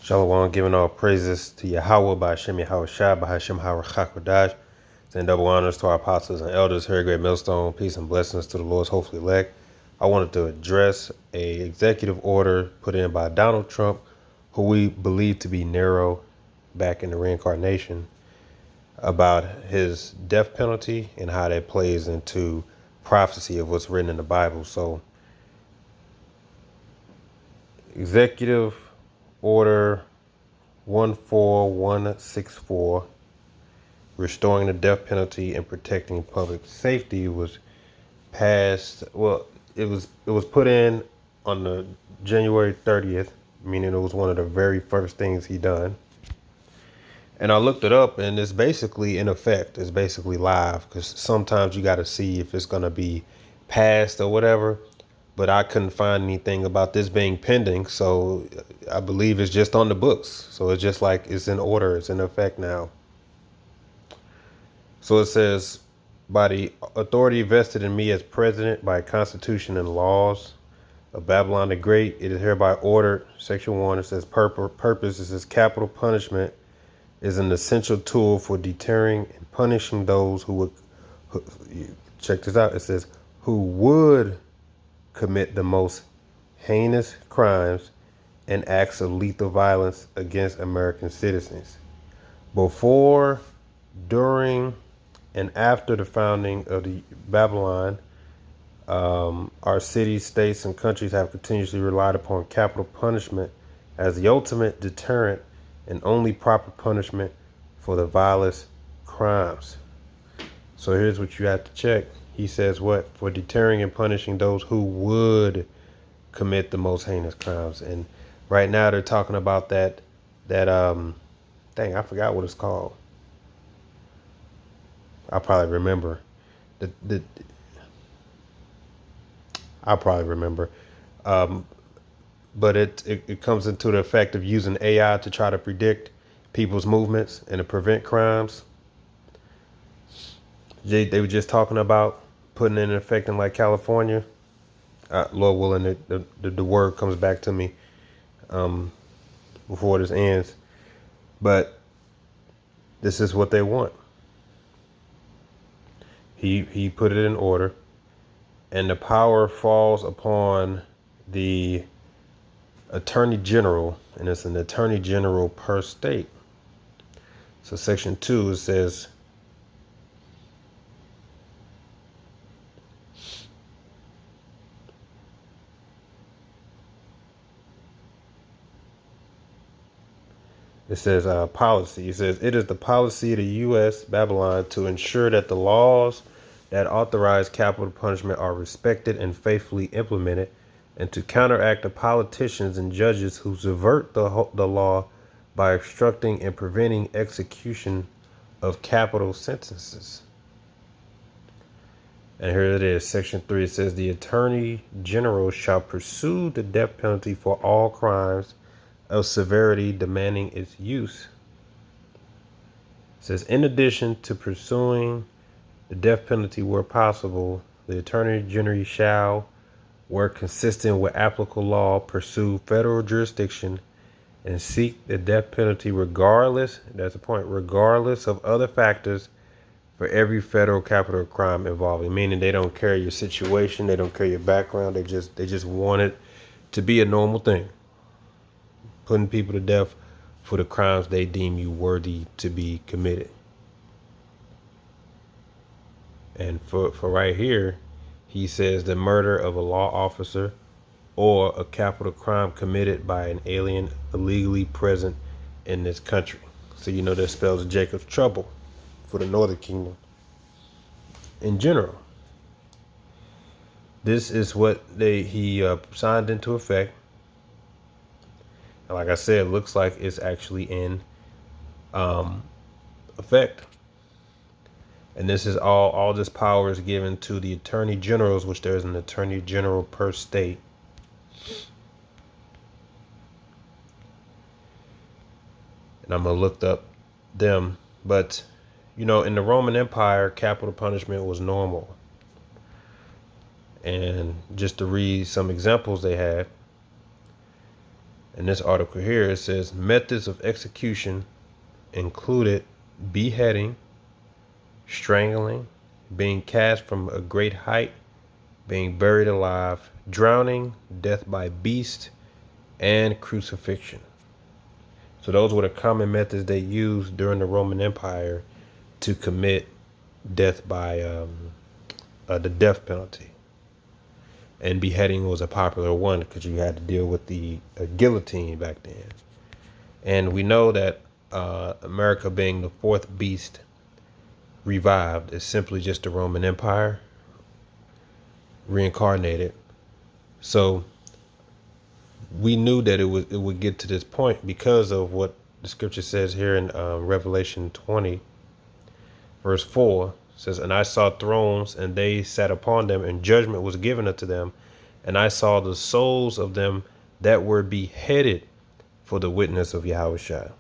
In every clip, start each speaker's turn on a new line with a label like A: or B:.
A: Shalom, giving all praises to Yahweh by Hashem Yahweh Shai by Hashem HaRachakodash. Send double honors to our apostles and elders, here great millstone, peace and blessings to the Lord's hopefully elect. I wanted to address a executive order put in by Donald Trump, who we believe to be Nero back in the reincarnation, about his death penalty and how that plays into prophecy of what's written in the Bible. So, executive order 14164, restoring the death penalty and protecting public safety, was passed. Well, it was put in on the January 30th, meaning it was one of the very first things he done. And I looked it up, and it's basically in effect. It's basically live, because sometimes you got to see if it's going to be passed or whatever. But I couldn't find anything about this being pending, so I believe it's just on the books. So it's just like it's in order. It's in effect now. So it says, by the authority vested in me as president by constitution and laws of Babylon the Great, it is hereby ordered. Section 1, it says purpose. It says capital punishment is an essential tool for deterring and punishing those who would, check this out, it says, who would commit the most heinous crimes and acts of lethal violence against American citizens. Before, during, and after the founding of the Babylon, our cities, states, and countries have continuously relied upon capital punishment as the ultimate deterrent and only proper punishment for the vilest crimes. So here's what you have to check. He says what? For deterring and punishing those who would commit the most heinous crimes. And right now they're talking about that dang, I forgot what it's called. I'll probably remember. I'll probably remember. But it comes into the effect of using AI to try to predict people's movements and to prevent crimes. They were just talking about putting it in effect in like California. Lord willing, the word comes back to me before this ends. But this is what they want. He put it in order, and the power falls upon the Attorney General, and it's an Attorney General per state. So section 2, it says, policy. It says, it is the policy of the U.S. Babylon to ensure that the laws that authorize capital punishment are respected and faithfully implemented, and to counteract the politicians and judges who subvert the law by obstructing and preventing execution of capital sentences. And here it is, section 3. It says, the Attorney General shall pursue the death penalty for all crimes of severity demanding its use. It says, in addition to pursuing the death penalty where possible, the Attorney General shall, where consistent with applicable law, pursue federal jurisdiction and seek the death penalty regardless, that's the point, regardless of other factors for every federal capital crime involving, meaning they don't care your situation, they don't care your background, they just want it to be a normal thing. Putting people to death for the crimes they deem you worthy to be committed. And for right here, he says the murder of a law officer or a capital crime committed by an alien illegally present in this country. So you know that spells Jacob's trouble for the Northern Kingdom in general. This is what he signed into effect. And like I said, it looks like it's actually in effect. And this is all this power is given to the attorney generals, which there's an attorney general per state. And I'm going to look up them. But, you know, in the Roman Empire, capital punishment was normal. And just to read some examples they had, In this article here, it says methods of execution included beheading, strangling, being cast from a great height, being buried alive, drowning, death by beast, and crucifixion. So those were the common methods they used during the Roman Empire to commit death by the death penalty. And beheading was a popular one because you had to deal with the guillotine back then. And we know that America being the fourth beast revived is simply just the Roman Empire reincarnated. So we knew that it would get to this point because of what the scripture says here in Revelation 20, verse 4. Says, and I saw thrones, and they sat upon them, and judgment was given unto them. And I saw the souls of them that were beheaded for the witness of Yahushua,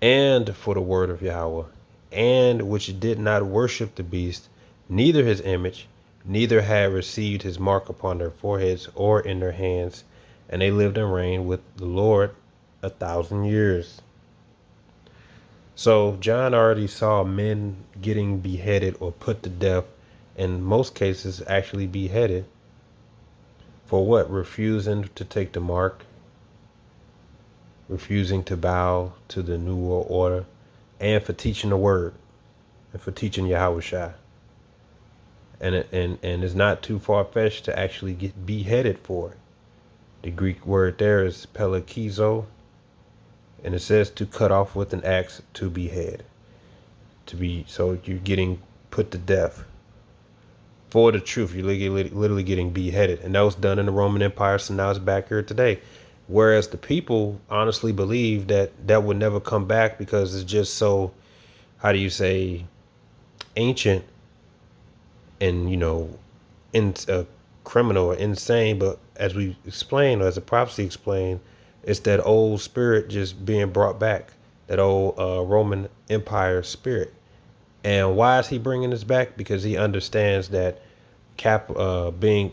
A: and for the word of Yahweh, and which did not worship the beast, neither his image, neither had received his mark upon their foreheads or in their hands. And they lived and reigned with the Lord 1,000 years. So John already saw men getting beheaded or put to death, in most cases actually beheaded, for what? Refusing to take the mark, refusing to bow to the new world order, and for teaching the word, and for teaching Yahushua. And it's not too far-fetched to actually get beheaded for it. The Greek word there is pelakizo, and it says to cut off with an axe, to behead. So you're getting put to death for the truth. You're literally getting beheaded. And that was done in the Roman Empire, so now it's back here today. Whereas the people honestly believe that would never come back because it's just so, how do you say, ancient and, criminal or insane. But as we explained, or as the prophecy explained, it's that old spirit just being brought back, that old Roman Empire spirit. And why is he bringing this back? Because he understands that putting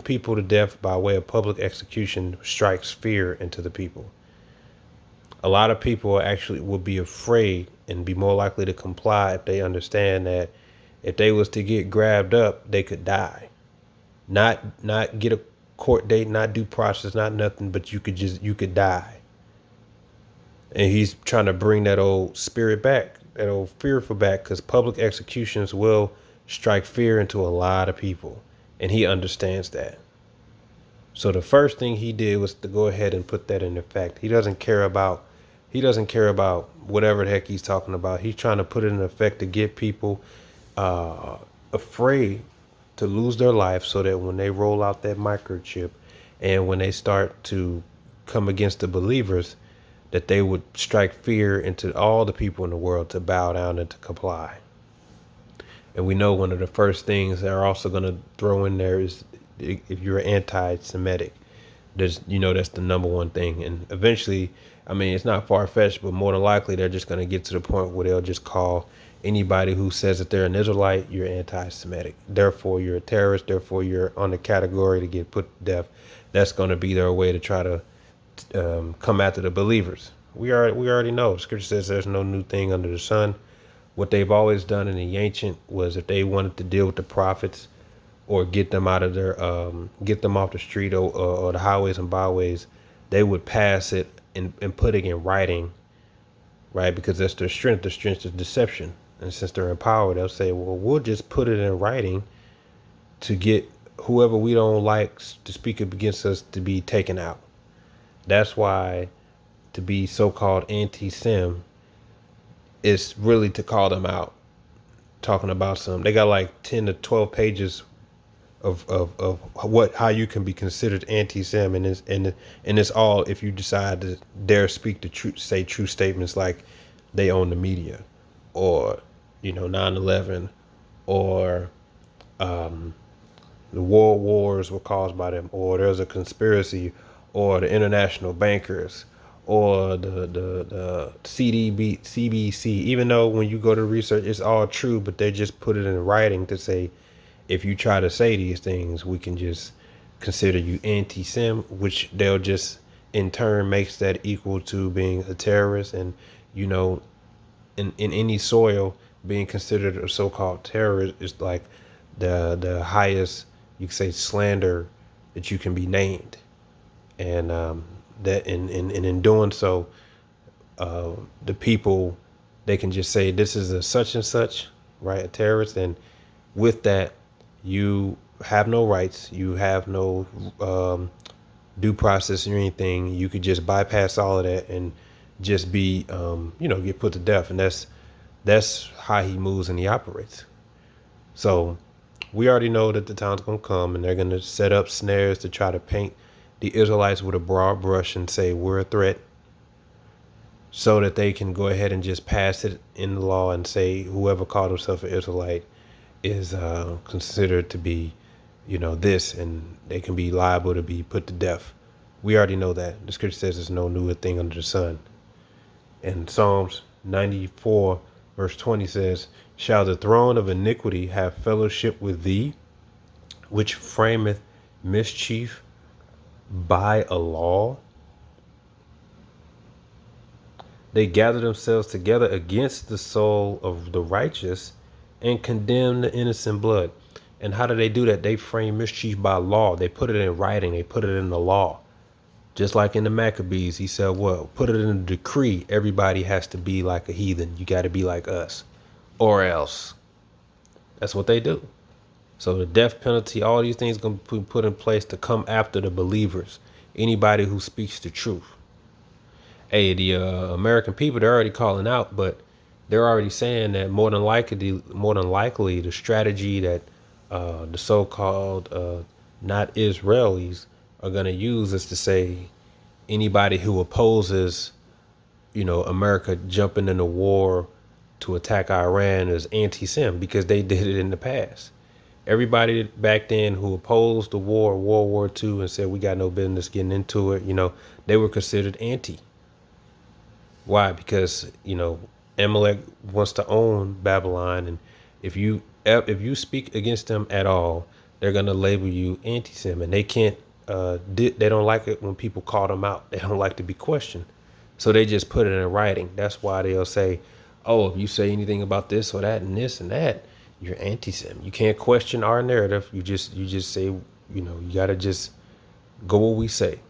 A: people to death by way of public execution strikes fear into the people. A lot of people actually will be afraid and be more likely to comply if they understand that if they was to get grabbed up, they could die. Not get a court date, not due process, not nothing, but you could die. And he's trying to bring that old spirit back, that old fearful back, because public executions will strike fear into a lot of people. And he understands that. So the first thing he did was to go ahead and put that into effect. He doesn't care about whatever the heck he's talking about. He's trying to put it in effect to get people afraid to lose their life, so that when they roll out that microchip and when they start to come against the believers, that they would strike fear into all the people in the world to bow down and to comply. And we know one of the first things they're also going to throw in there is if you're anti-Semitic. That's the number one thing. And eventually, it's not far-fetched, but more than likely they're just going to get to the point where they'll just call anybody who says that they're an Israelite, you're anti-Semitic. Therefore, you're a terrorist. Therefore, you're on the category to get put to death. That's going to be their way to try to come after the believers. We already know. Scripture says there's no new thing under the sun. What they've always done in the ancient was, if they wanted to deal with the prophets or get them out of their, get them off the street or the highways and byways, they would pass it and put it in writing, right? Because that's their strength. Their strength is deception. And since they're in power, they'll say, well, we'll just put it in writing to get whoever we don't like to speak up against us to be taken out. That's why to be so-called anti-Sem is really to call them out, talking about they got like 10 to 12 pages of how you can be considered anti-Sem, and it's all if you decide to dare speak the truth, say true statements like they own the media, or 9/11, or the world wars were caused by them, or there's a conspiracy, or the international bankers, or the CBC. Even though when you go to research, it's all true, but they just put it in writing to say, if you try to say these things, we can just consider you anti-Sem, which they'll just in turn makes that equal to being a terrorist. And you know, in any soil, being considered a so-called terrorist is like the highest, you could say, slander that you can be named. And that in doing so, the people, they can just say this is a such and such, right, a terrorist. And with that, you have no rights, you have no due process or anything. You could just bypass all of that and just be get put to death. And that's how he moves and he operates. So we already know that the time's gonna come and they're gonna set up snares to try to paint the Israelites with a broad brush and say we're a threat, so that they can go ahead and just pass it in the law and say whoever called himself an Israelite is considered to be, this, and they can be liable to be put to death. We already know that. The scripture says there's no newer thing under the sun. And Psalms 94 verse 20 says, shall the throne of iniquity have fellowship with thee, which frameth mischief by a law? They gather themselves together against the soul of the righteous and condemn the innocent blood. And how do they do that? They frame mischief by law. They put it in writing. They put it in the law. Just like in the Maccabees, he said, well, put it in a decree. Everybody has to be like a heathen. You got to be like us or else. That's what they do. So the death penalty, all these things going to be put in place to come after the believers. Anybody who speaks the truth. Hey, the American people, they're already calling out, but they're already saying that more than likely, the strategy that the so-called not Israelis are going to use is to say anybody who opposes, America jumping into war to attack Iran is anti-Sem, because they did it in the past. Everybody back then who opposed the war, World War II, and said we got no business getting into it, they were considered anti. Why? Because, Amalek wants to own Babylon, and if you speak against them at all, they're gonna label you anti-Sem, and they can't. They don't like it when people call them out. They don't like to be questioned, so they just put it in writing. That's why they'll say, "Oh, if you say anything about this or that and this and that, you're anti-Sem. You can't question our narrative. You just say, you gotta just go what we say."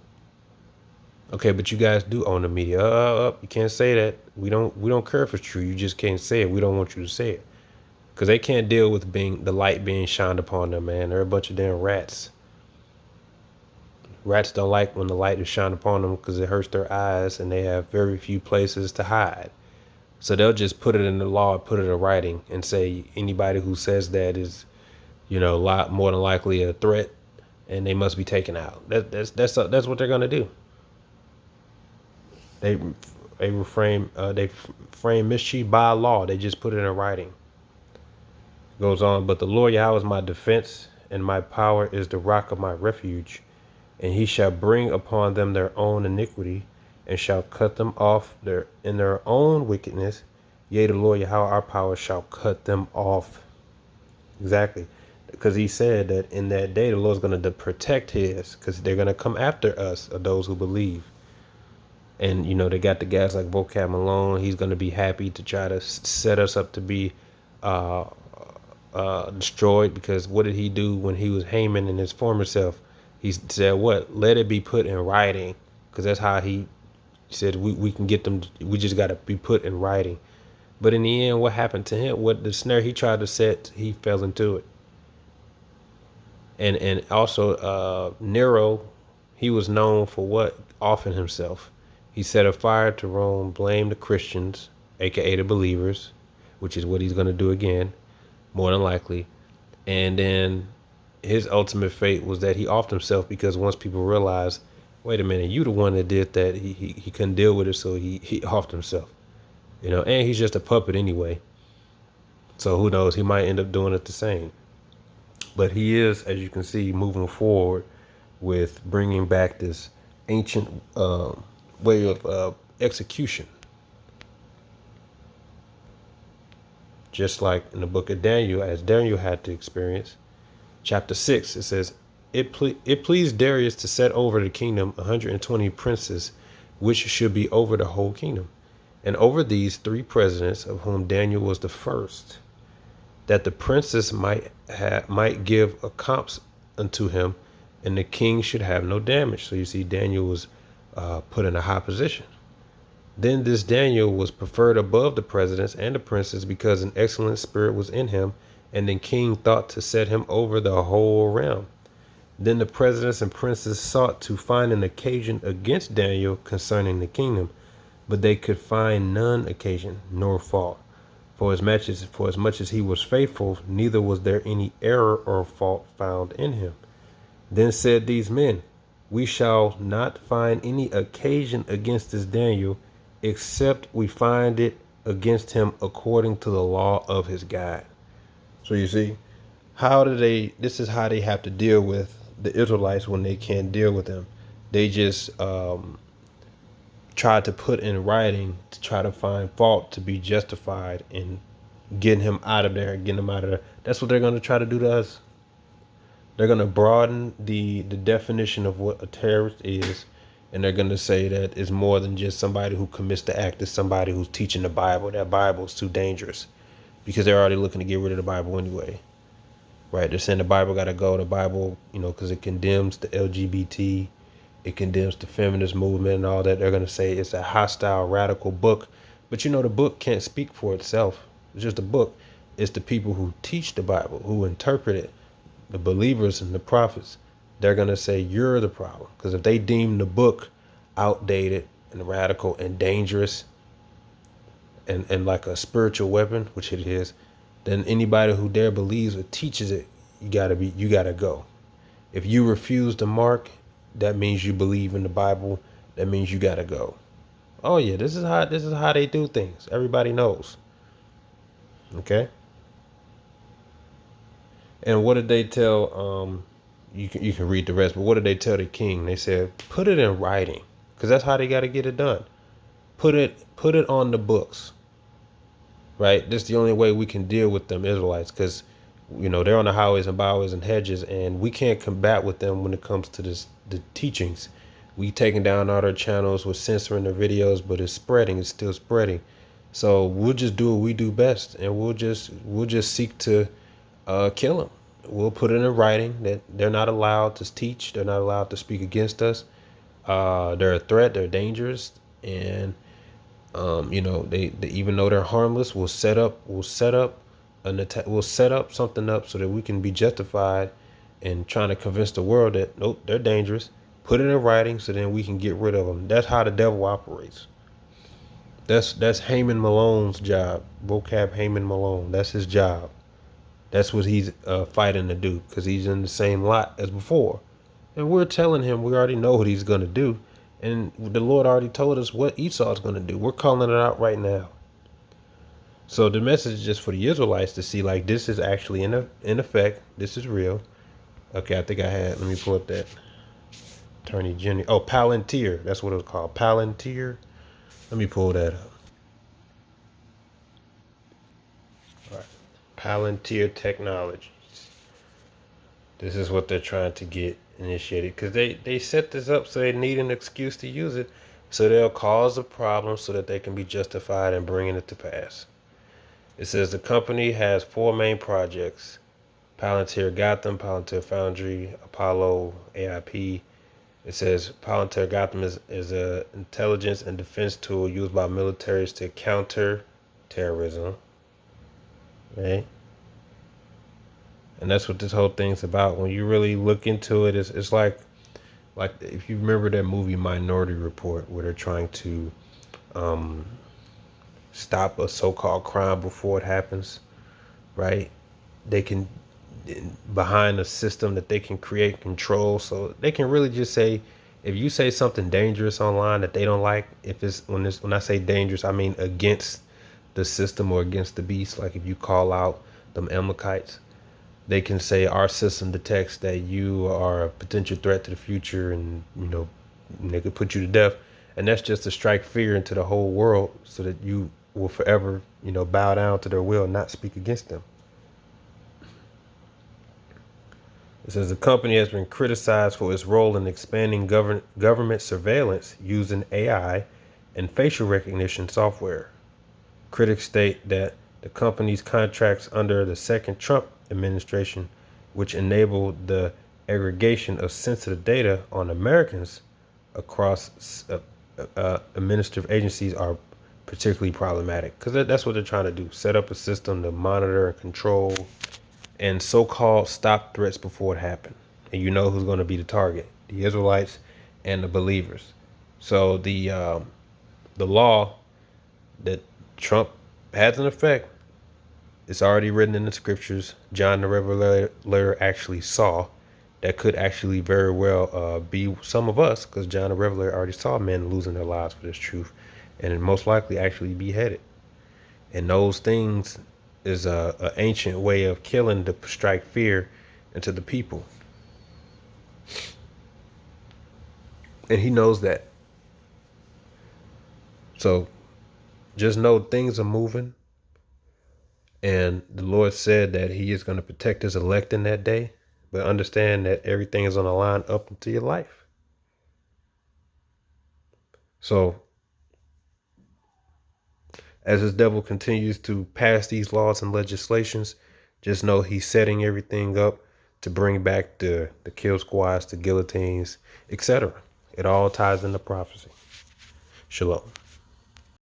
A: Okay, but you guys do own the media. You can't say that. We don't care if it's true. You just can't say it. We don't want you to say it. Because they can't deal with the light being shined upon them, man. They're a bunch of damn rats. Rats don't like when the light is shined upon them because it hurts their eyes and they have very few places to hide. So they'll just put it in the law, put it in writing, and say anybody who says that is, lot more than likely a threat, and they must be taken out. That's what they're gonna do. They frame mischief by law. They just put it in writing. Goes on, but the Lord Yahweh is my defense, and my power is the rock of my refuge, and he shall bring upon them their own iniquity, and shall cut them off in their own wickedness. Yea, the Lord Yahweh our power shall cut them off. Exactly. Because he said that in that day the Lord's going to protect his, because they're going to come after us, or those who believe. And, they got the guys like Vocab Malone. He's going to be happy to try to set us up to be destroyed, because what did he do when he was Haman in his former self? He said, what? Let it be put in writing, because that's how he said we can get them. We just got to be put in writing. But in the end, what happened to him? What the snare he tried to set, he fell into it. And also Nero, he was known for what? Offing himself. He set a fire to Rome, blamed the Christians, aka the believers, which is what he's going to do again, more than likely. And then his ultimate fate was that he offed himself, because once people realized, wait a minute, you the one that did that, he couldn't deal with it, so he offed himself. And he's just a puppet anyway. So who knows, he might end up doing it the same. But he is, as you can see, moving forward with bringing back this ancient way of execution. Just like in the book of Daniel, as Daniel had to experience. Chapter 6, it says, it pleased Darius to set over the kingdom 120 princes, which should be over the whole kingdom, and over these 3 presidents, of whom Daniel was the first, that the princes might give accounts unto him, and the king should have no damage. So you see, Daniel was put in a high position. Then this Daniel was preferred above the presidents and the princes, because an excellent spirit was in him, and the king thought to set him over the whole realm. Then the presidents and princes sought to find an occasion against Daniel concerning the kingdom, but they could find none occasion nor fault. For as much as he was faithful, neither was there any error or fault found in him. Then said these men, we shall not find any occasion against this Daniel, except we find it against him according to the law of his God. So you see, this is how they have to deal with the Israelites when they can't deal with them. They just try to put in writing to try to find fault to be justified in getting him out of there, getting him out of there. That's what they're going to try to do to us. They're going to broaden the definition of what a terrorist is, and they're going to say that it's more than just somebody who commits the act. It's somebody who's teaching the Bible. That Bible is too dangerous, because they're already looking to get rid of the Bible anyway. Right? They're saying the Bible got to go. The Bible, because it condemns the LGBT, it condemns the feminist movement and all that. They're going to say it's a hostile, radical book. But the book can't speak for itself. It's just a book. It's the people who teach the Bible, who interpret it, the believers and the prophets. They're going to say you're the problem. Because if they deem the book outdated and radical and dangerous and like a spiritual weapon, which it is, then anybody who dare believes or teaches it, you gotta go. If you refuse the mark, that means you believe in the Bible. That means you gotta go. Oh yeah, this is how they do things. Everybody knows. Okay. And what did they tell? You can read the rest, but what did they tell the king? They said, put it in writing, because that's how they got to get it done. Put it on the books. Right? This is the only way we can deal with them Israelites, because they're on the highways and byways and hedges, and we can't combat with them when it comes to the teachings. We taking down all their channels, we're censoring their videos, but it's still spreading. So we'll just do what we do best, and we'll just seek to kill them. We'll put it in writing that they're not allowed to teach, they're not allowed to speak against us. They're a threat, they're dangerous, and they even though they're harmless, we'll set up something up so that we can be justified in trying to convince the world that nope, they're dangerous. Put it in writing so then we can get rid of them. That's how the devil operates. That's Haman Malone's job. Vocab Haman Malone. That's his job. That's what he's fighting to do, because he's in the same lot as before, and we're telling him we already know what he's going to do. And the Lord already told us what Esau is going to do. We're calling it out right now. So the message is just for the Israelites to see, like, this is actually in effect. This is real. Okay, I think let me pull up that Attorney General. Oh, Palantir. That's what it was called. Palantir. Let me pull that up. All right. Palantir Technologies. This is what they're trying to get initiated, because they set this up so they need an excuse to use it, so they'll cause a problem so that they can be justified in bringing it to pass. It says the company has 4 main projects: Palantir Gotham, Palantir Foundry, Apollo, AIP. It says Palantir Gotham is a intelligence and defense tool used by militaries to counter terrorism. Right? And that's what this whole thing's about. When you really look into it, it's like if you remember that movie Minority Report, where they're trying to stop a so-called crime before it happens, right? They can, behind a system that they can create control, so they can really just say, if you say something dangerous online that they don't like, when I say dangerous, I mean against the system or against the beast. Like if you call out them Amalekites, they can say our system detects that you are a potential threat to the future, and they could put you to death. And that's just to strike fear into the whole world, so that you will forever bow down to their will and not speak against them. It says the company has been criticized for its role in expanding government surveillance using AI and facial recognition software. Critics state that the company's contracts under the second Trump administration, which enabled the aggregation of sensitive data on Americans across administrative agencies, are particularly problematic because that's what they're trying to do: set up a system to monitor and control and so-called stop threats before it happened. And you know who's going to be the target: the Israelites and the believers. So the law that Trump has in effect, it's already written in the scriptures. John the Revelator actually saw that could actually very well be some of us, because John the Revelator already saw men losing their lives for this truth, and most likely actually beheaded. And those things is a ancient way of killing to strike fear into the people. And he knows that. So just know things are moving. And the Lord said that he is going to protect his elect in that day. But understand that everything is on the line up into your life. So as this devil continues to pass these laws and legislations, just know he's setting everything up to bring back the kill squads, the guillotines, etc. It all ties into prophecy. Shalom.